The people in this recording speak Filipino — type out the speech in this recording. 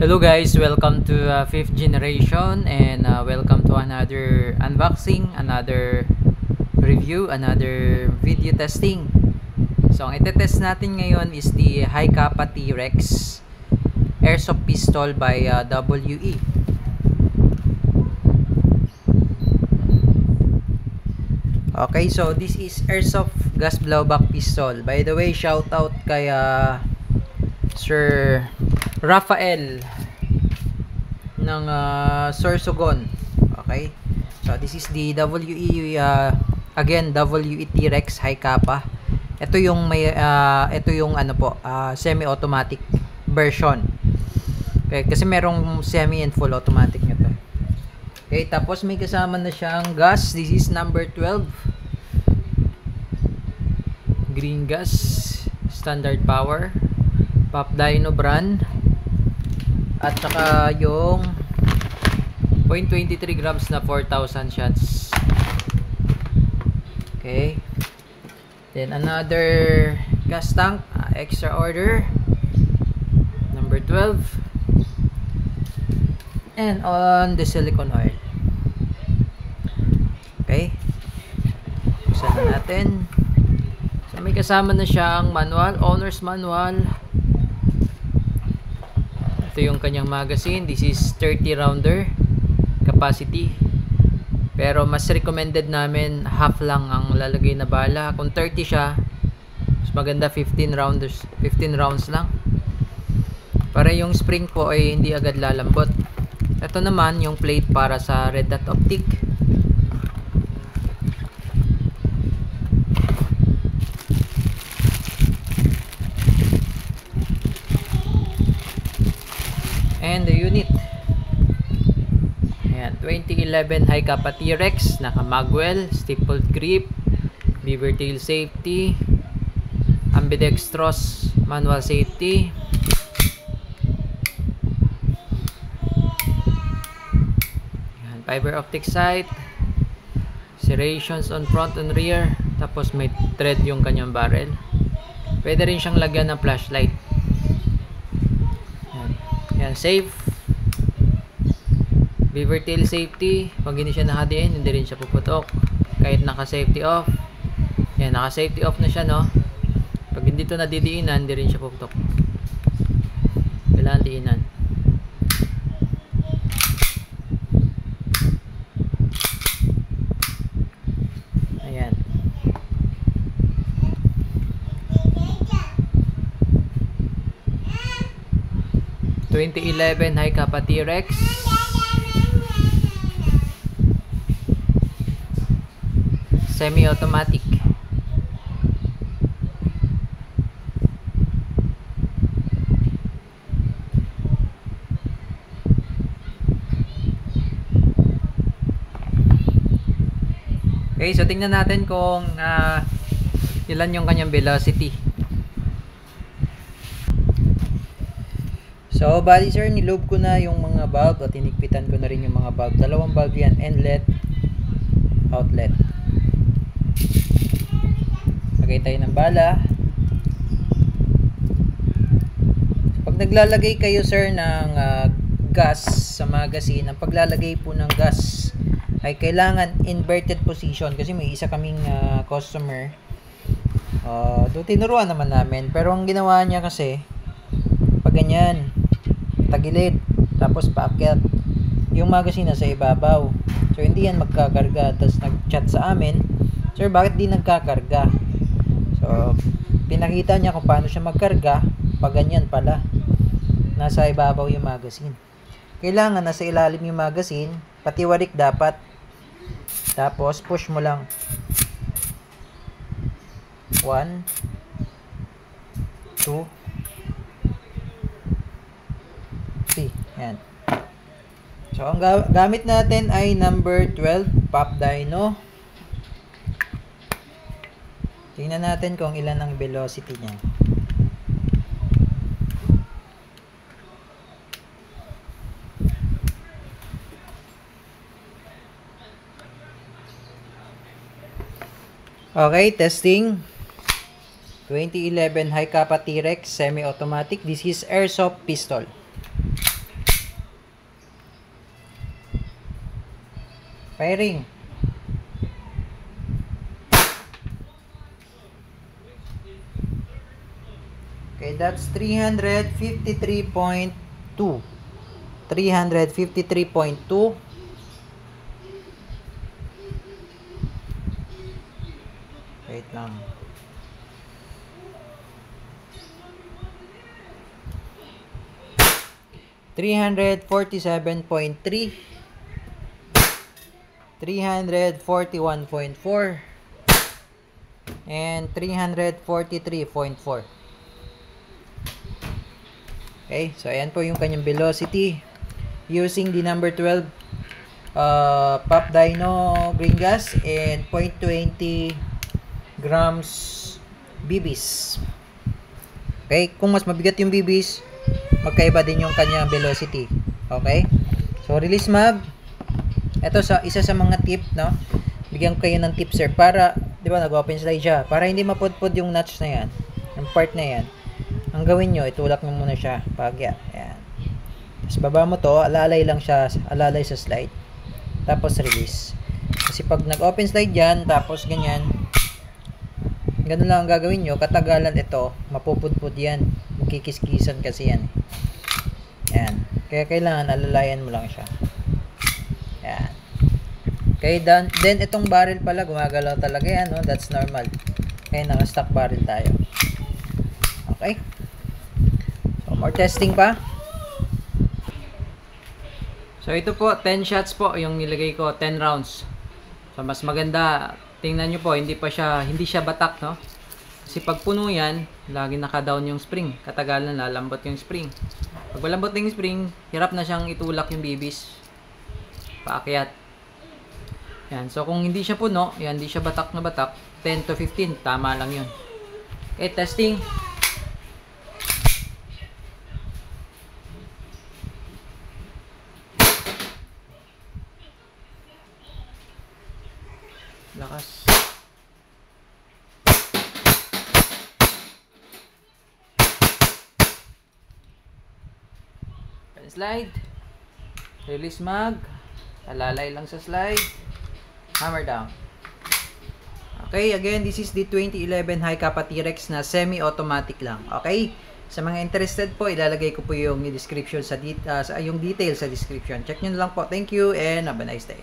Hello guys, welcome to 5th generation and welcome to another unboxing, another review, another video testing. So ang itetest natin ngayon is the High Kappa T-Rex Airsoft Pistol by WE. Okay, so this is Airsoft Gas Blowback Pistol. By the way, shout out kay Sir Rafael ng Sorsogon. Okay, so this is the WE again, WE T-Rex High Kappa. Ito yung may ito yung ano po, semi-automatic version. Okay, kasi merong semi and full automatic nito. Okay, tapos may kasama na siyang gas. This is number 12. Green gas, standard power, Pop Dino brand, at saka yung 0.23 grams na 4,000 shots. Okay, then another gas tank, extra order number 12, and on the silicone oil. Okay, buksan na natin. So may kasama na siyang manual, owner's manual. Ito yung kanyang magazine. This is 30 rounder capacity, pero mas recommended namin half lang ang lalagay na bala. Kung 30 siya, mas maganda 15 rounds lang, para yung spring po ay hindi agad lalambot. Ito naman yung plate para sa red dot optic. And the unit, ayan, 2011 High Kappa T-Rex, naka magwell, stippled grip, beaver tail safety, ambidextrous manual safety, ayan, fiber optic sight, serrations on front and rear, tapos may thread yung kanyang barrel. Pwede rin siyang lagyan ng flashlight. Yan, safe, beaver tail safety. Pag hindi siya nakadiin, hindi rin siya puputok kahit naka safety off. Yan, naka safety off na siya, no. Pag hindi to nadidiinan, hindi rin siya puputok. Kailangan diinan. Ayan. 2011 High Kappa T-Rex. Semi-automatic. Okay, so tingnan natin kung ilan yung kanyang velocity. So, bali sir, nilob ko na yung mga valve at hinigpitan ko na rin yung mga valve. Dalawang valve yan, inlet, outlet. Lagay tayo ng bala. Pag naglalagay kayo sir ng gas sa magazine, ang paglalagay po ng gas ay kailangan inverted position, kasi may isa kaming customer, doon tinuruan naman namin, pero ang ginawa niya kasi pag ganyan, tagilid, tapos paakyat yung magazine na sa ibabaw. So hindi yan magkakarga. Tapos nag-chat sa amin, sir, bakit di nagkakarga? So pinakita niya kung paano siya magkarga. Pag ganyan pala, nasa ibabaw yung magazine. Kailangan nasa ilalim yung magazine, pati warik dapat. Tapos push mo lang 1, 2, 3. Yan. So ang gamit natin ay number 12 Pop Dino. Tingnan natin kung ilan ang velocity niya. Okay, testing. 2011 High Kappa T-Rex semi-automatic. This is airsoft pistol. Firing. Okay, that's 353.2. 353.2. Wait lang. $347.3, 341.4, and 343.4. Okay, so ayan po yung kanyang velocity using the number 12 Pop Dyno green gas and 0.20 grams BBs. Okay, kung mas mabigat yung BBs, magkaiba din yung kanyang velocity. Okay? So, release mag. Ito isa sa mga tip, no? Bigyan ko kayo ng tip, sir, para, di ba, nag-open slide siya. Para hindi mapudpud yung notch na yan, yung part na yan. Ang gawin nyo, itulak nyo muna siya. Pagya. Ayan. Tapos, baba mo to, alalay lang siya, alalay sa slide. Tapos, release. Kasi pag nag-open slide yan, tapos ganyan, ganun lang ang gagawin nyo. Katagalan ito, mapupudpud yan. Magkikiskisan kasi yan. Yan. Kaya kailangan alalayan mo lang siya. Yan. Okay, then itong barrel pala gumagalaw talaga yan, no? That's normal. Okay, naka-stock barrel tayo. Okay. So, more testing pa. So, ito po, 10 shots po yung nilagay ko, 10 rounds. So, mas maganda, tingnan nyo po, hindi siya batak, no? Kasi pag puno yan, lagi naka-down yung spring. Katagalan, lalambot yung spring. Pag malambot yung spring, hirap na siyang itulak yung bibis. Paakyat. Yan. So, kung hindi siya puno, yan, hindi siya batak na batak, 10 to 15, tama lang yun. Okay, testing. Lakas. Slide, release mag, alalay lang sa slide, hammer down. Okay, again, this is the 2011 High Kappa T-Rex na semi-automatic lang. Okay, sa mga interested po, ilalagay ko po yung description yung details sa description. Check nyo na lang po. Thank you and have a nice day.